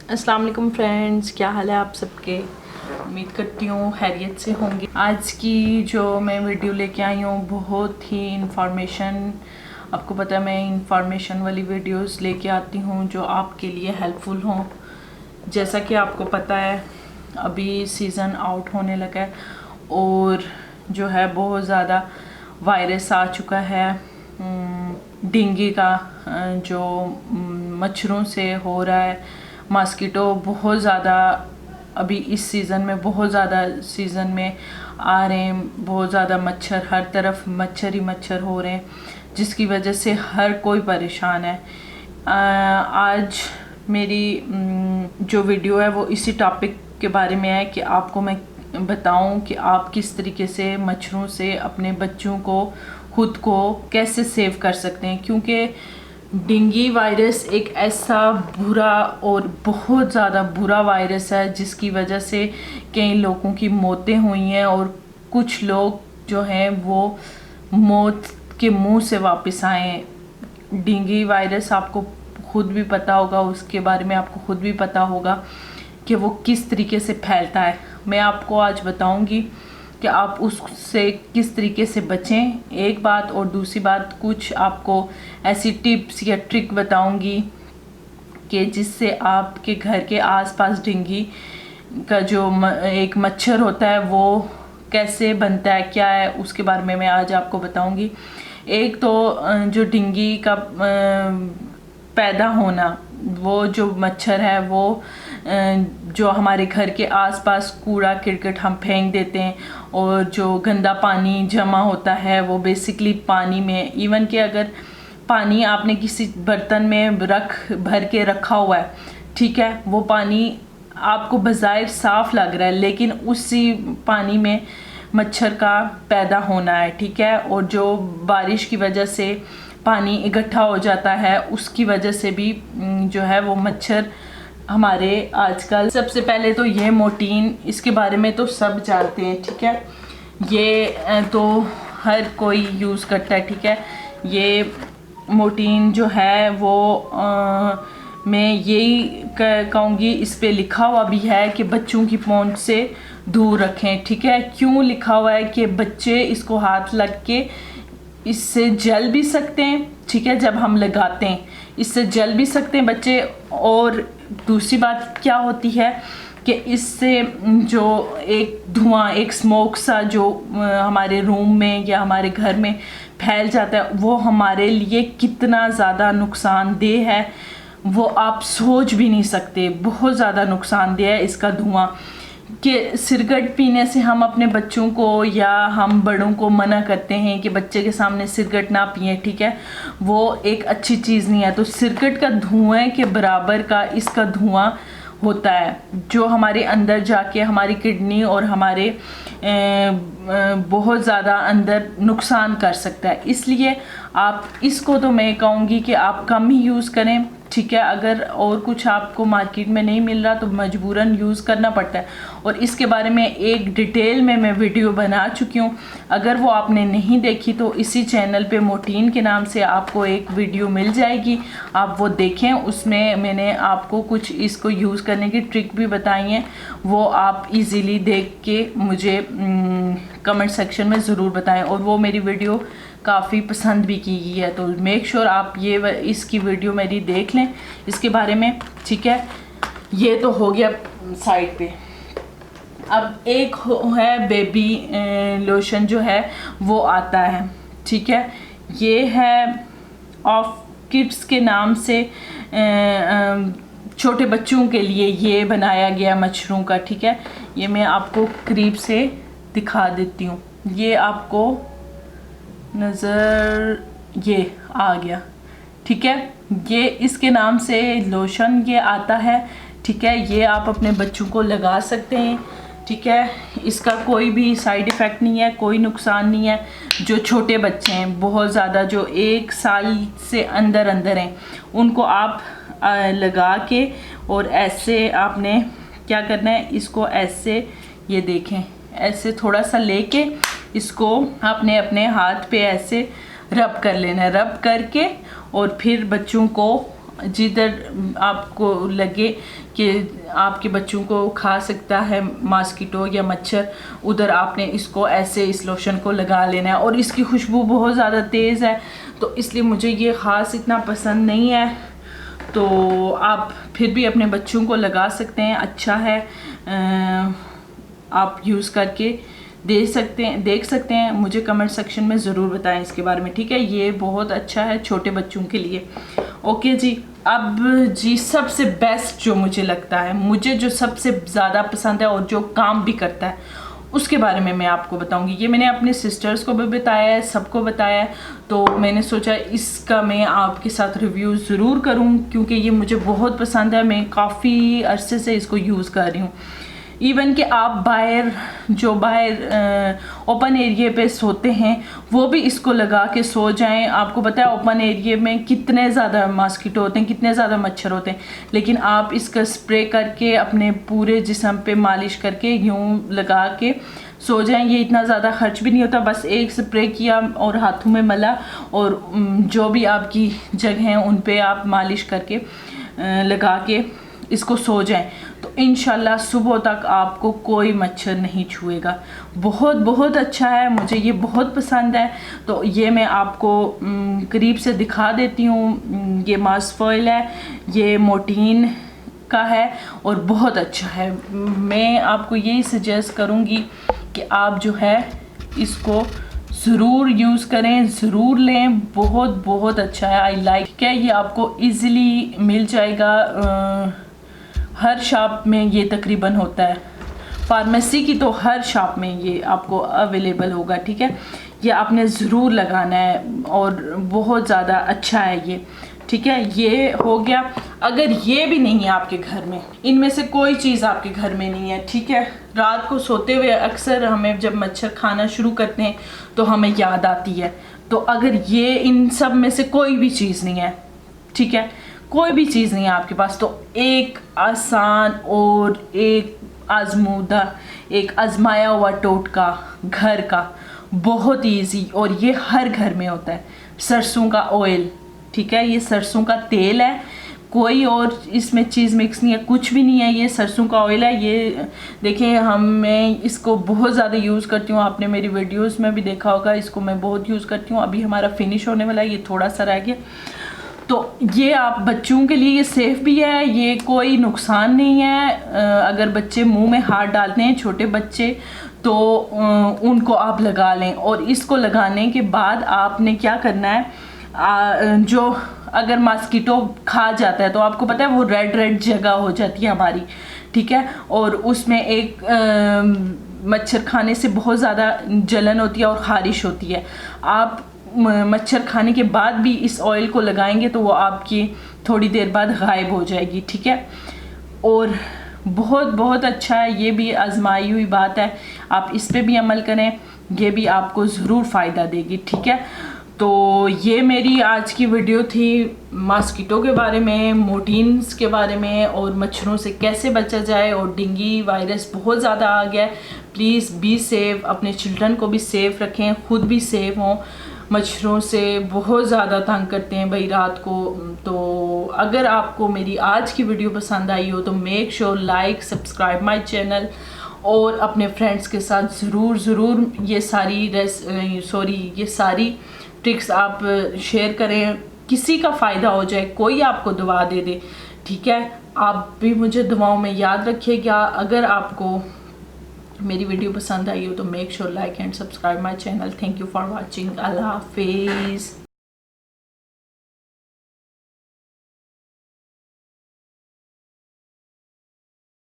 अस्सलाम वालेकुम फ्रेंड्स, क्या हाल है आप सबके। उम्मीद करती हूँ खैरियत से होंगे। आज की जो मैं वीडियो लेके आई हूँ बहुत ही इंफॉर्मेशन, आपको पता है मैं इंफॉर्मेशन वाली वीडियोस लेके आती हूँ जो आपके लिए हेल्पफुल हों। जैसा कि आपको पता है अभी सीज़न आउट होने लगा है और जो है बहुत ज़्यादा वायरस आ चुका है डेंगू का, जो मच्छरों से हो रहा है। मॉस्किटो बहुत ज़्यादा अभी इस सीज़न में बहुत ज़्यादा सीज़न में आ रहे हैं, बहुत ज़्यादा मच्छर, हर तरफ मच्छर ही मच्छर हो रहे हैं जिसकी वजह से हर कोई परेशान है। आज मेरी जो वीडियो है वो इसी टॉपिक के बारे में है कि आपको मैं बताऊं कि आप किस तरीके से मच्छरों से अपने बच्चों को, खुद को कैसे सेव कर सकते हैं, क्योंकि डेंगू वायरस एक ऐसा बुरा और बहुत ज़्यादा बुरा वायरस है जिसकी वजह से कई लोगों की मौतें हुई हैं और कुछ लोग जो हैं वो मौत के मुंह से वापस आए हैं। डेंगू वायरस आपको खुद भी पता होगा, उसके बारे में आपको खुद भी पता होगा कि वो किस तरीके से फैलता है। मैं आपको आज बताऊंगी कि आप उससे किस तरीके से बचें, एक बात, और दूसरी बात कुछ आपको ऐसी टिप्स या ट्रिक बताऊंगी कि जिससे आपके घर के आसपास डेंगू का जो एक मच्छर होता है वो कैसे बनता है, क्या है, उसके बारे में मैं आज आपको बताऊंगी। एक तो जो डेंगू का पैदा होना, वो जो मच्छर है वो जो हमारे घर के आसपास कूड़ा करकट हम फेंक देते हैं और जो गंदा पानी जमा होता है वो बेसिकली पानी में, इवन कि अगर पानी आपने किसी बर्तन में भर के रखा हुआ है, ठीक है, वो पानी आपको बज़ाहिर साफ लग रहा है लेकिन उसी पानी में मच्छर का पैदा होना है, ठीक है। और जो बारिश की वजह से पानी इकट्ठा हो जाता है उसकी वजह से भी जो है वो मच्छर हमारे आजकल, सबसे पहले तो ये मोर्टीन, इसके बारे में तो सब जानते हैं, ठीक है, ये तो हर कोई यूज़ करता है, ठीक है। ये मोर्टीन जो है वो मैं यही कहूँगी, इस पे लिखा हुआ भी है कि बच्चों की पहुंच से दूर रखें, ठीक है। क्यों लिखा हुआ है कि बच्चे इसको हाथ लग के इससे जल भी सकते हैं, ठीक है, जब हम लगाते हैं इससे जल भी सकते हैं बच्चे। और दूसरी बात क्या होती है कि इससे जो एक धुआं, एक स्मोक सा जो हमारे रूम में या हमारे घर में फैल जाता है वो हमारे लिए कितना ज़्यादा नुकसानदेह है वो आप सोच भी नहीं सकते। बहुत ज़्यादा नुकसानदेह है इसका धुआं, कि सिगरेट पीने से हम अपने बच्चों को या हम बड़ों को मना करते हैं कि बच्चे के सामने सिगरेट ना पिए, ठीक है, वो एक अच्छी चीज़ नहीं है। तो सिगरेट का धुएं के बराबर का इसका धुआं होता है जो हमारे अंदर जाके हमारी किडनी और हमारे बहुत ज़्यादा अंदर नुकसान कर सकता है। इसलिए आप इसको तो मैं कहूँगी कि आप कम ही यूज़ करें, ठीक है। अगर और कुछ आपको मार्केट में नहीं मिल रहा तो मजबूरन यूज़ करना पड़ता है और इसके बारे में एक डिटेल में मैं वीडियो बना चुकी हूँ। अगर वो आपने नहीं देखी तो इसी चैनल पे मोर्टीन के नाम से आपको एक वीडियो मिल जाएगी, आप वो देखें। उसमें मैंने आपको कुछ इसको यूज़ करने की ट्रिक भी बताई हैं, वो आप इजीली देख के मुझे कमेंट सेक्शन में ज़रूर बताएं। और वो मेरी वीडियो काफ़ी पसंद भी की गई है, तो मेक श्योर आप ये इसकी वीडियो मेरी देख लें इसके बारे में, ठीक है। ये तो हो गया साइड पे। अब एक है बेबी लोशन जो है वो आता है, ठीक है, ये है ऑफ किड्स के नाम से, छोटे बच्चों के लिए ये बनाया गया मच्छरों का, ठीक है। ये मैं आपको करीब से दिखा देती हूँ, ये आपको नज़र, ये आ गया, ठीक है। ये इसके नाम से लोशन ये आता है, ठीक है। ये आप अपने बच्चों को लगा सकते हैं, ठीक है। इसका कोई भी साइड इफ़ेक्ट नहीं है, कोई नुकसान नहीं है। जो छोटे बच्चे हैं बहुत ज़्यादा, जो 1 साल से अंदर हैं, उनको आप लगा के और ऐसे आपने क्या करना है, इसको ऐसे, ये देखें, ऐसे थोड़ा सा लेके इसको आपने अपने हाथ पे ऐसे रब कर लेना है, रब करके और फिर बच्चों को जिधर आपको लगे कि आपके बच्चों को खा सकता है मॉस्किटो या मच्छर, उधर आपने इसको ऐसे इस लोशन को लगा लेना है। और इसकी खुशबू बहुत ज़्यादा तेज़ है, तो इसलिए मुझे ये ख़ास इतना पसंद नहीं है, तो आप फिर भी अपने बच्चों को लगा सकते हैं। अच्छा है, आप यूज़ करके देख सकते हैं। मुझे कमेंट सेक्शन में ज़रूर बताएं इसके बारे में, ठीक है। ये बहुत अच्छा है छोटे बच्चों के लिए। ओके जी, अब जी सबसे बेस्ट जो मुझे लगता है, मुझे जो सबसे ज़्यादा पसंद है और जो काम भी करता है, उसके बारे में मैं आपको बताऊंगी। ये मैंने अपने सिस्टर्स को भी बताया है, सबको बताया है, तो मैंने सोचा इसका मैं आपके साथ रिव्यू ज़रूर करूं, क्योंकि ये मुझे बहुत पसंद है। मैं काफ़ी अरसे से इसको यूज़ कर रही हूँ। इवन कि आप बाहर ओपन एरिया पे सोते हैं, वो भी इसको लगा के सो जाएं। आपको पता है ओपन एरिया में कितने ज़्यादा मॉस्किटो होते हैं, कितने ज़्यादा मच्छर होते हैं, लेकिन आप इसका स्प्रे करके अपने पूरे जिस्म पे मालिश करके यूं लगा के सो जाएं। ये इतना ज़्यादा खर्च भी नहीं होता, बस एक स्प्रे किया और हाथों में मला, और जो भी आपकी जगह हैं उन पे आप मालिश करके लगा के इसको सो जाएं, तो इंशाल्लाह सुबह तक आपको कोई मच्छर नहीं छुएगा। बहुत बहुत अच्छा है, मुझे ये बहुत पसंद है। तो ये मैं आपको करीब से दिखा देती हूँ। ये मास्क फॉइल है, ये मोर्टीन का है और बहुत अच्छा है। मैं आपको यही सजेस्ट करूँगी कि आप जो है इसको ज़रूर यूज़ करें, ज़रूर लें। बहुत बहुत अच्छा है, आई लाइक। क्या ये आपको ईज़िली मिल जाएगा, हर शॉप में ये तकरीबन होता है। फार्मेसी की तो हर शॉप में ये आपको अवेलेबल होगा, ठीक है। ये आपने ज़रूर लगाना है और बहुत ज़्यादा अच्छा है ये, ठीक है। ये हो गया। अगर ये भी नहीं है आपके घर में, इनमें से कोई चीज़ आपके घर में नहीं है, ठीक है। रात को सोते हुए अक्सर हमें जब मच्छर खाना शुरू करते हैं तो हमें याद आती है। तो अगर ये इन सब में से कोई भी चीज़ नहीं है, ठीक है, कोई भी चीज़ नहीं है आपके पास, तो एक आसान और एक आजमूदा, एक आजमाया हुआ टोटका घर का, बहुत इजी, और ये हर घर में होता है। सरसों का ऑयल, ठीक है, ये सरसों का तेल है, कोई और इसमें चीज़ मिक्स नहीं है, कुछ भी नहीं है। ये सरसों का ऑयल है। ये देखें, मैं इसको बहुत ज़्यादा यूज़ करती हूँ। आपने मेरी वीडियोस में भी देखा होगा, इसको मैं बहुत यूज़ करती हूँ। अभी हमारा फिनिश होने वाला है, ये थोड़ा सा रह गया। तो ये आप बच्चों के लिए ये सेफ़ भी है, ये कोई नुकसान नहीं है। अगर बच्चे मुंह में हाथ डालते हैं, छोटे बच्चे, तो उनको आप लगा लें। और इसको लगाने के बाद आपने क्या करना है, जो अगर मॉस्किटो खा जाता है तो आपको पता है वो रेड जगह हो जाती है हमारी, ठीक है। और उसमें एक मच्छर खाने से बहुत ज़्यादा जलन होती है और ख़ारिश होती है। आप मच्छर खाने के बाद भी इस ऑयल को लगाएंगे तो वो आपकी थोड़ी देर बाद गायब हो जाएगी, ठीक है। और बहुत बहुत अच्छा है, ये भी आजमाई हुई बात है। आप इस पे भी अमल करें, ये भी आपको ज़रूर फ़ायदा देगी, ठीक है। तो ये मेरी आज की वीडियो थी मॉस्किटो के बारे में, मोर्टीन्स के बारे में, और मच्छरों से कैसे बचा जाए। और डेंगू वायरस बहुत ज़्यादा आ गया है। प्लीज़ बी सेफ, अपने चिल्ड्रन को भी सेफ़ रखें, खुद भी सेफ हों। मच्छरों से बहुत ज़्यादा तंग करते हैं भाई रात को। तो अगर आपको मेरी आज की वीडियो पसंद आई हो तो make sure like, subscribe my channel, और अपने फ्रेंड्स के साथ ज़रूर ये सारी ट्रिक्स आप शेयर करें, किसी का फ़ायदा हो जाए, कोई आपको दुआ दे दे, ठीक है। आप भी मुझे दुआओं में याद रखिएगा। अगर आपको मेरी वीडियो पसंद आई हो तो make sure like and subscribe my channel. Thank you for watching. अल्लाह हाफिज़।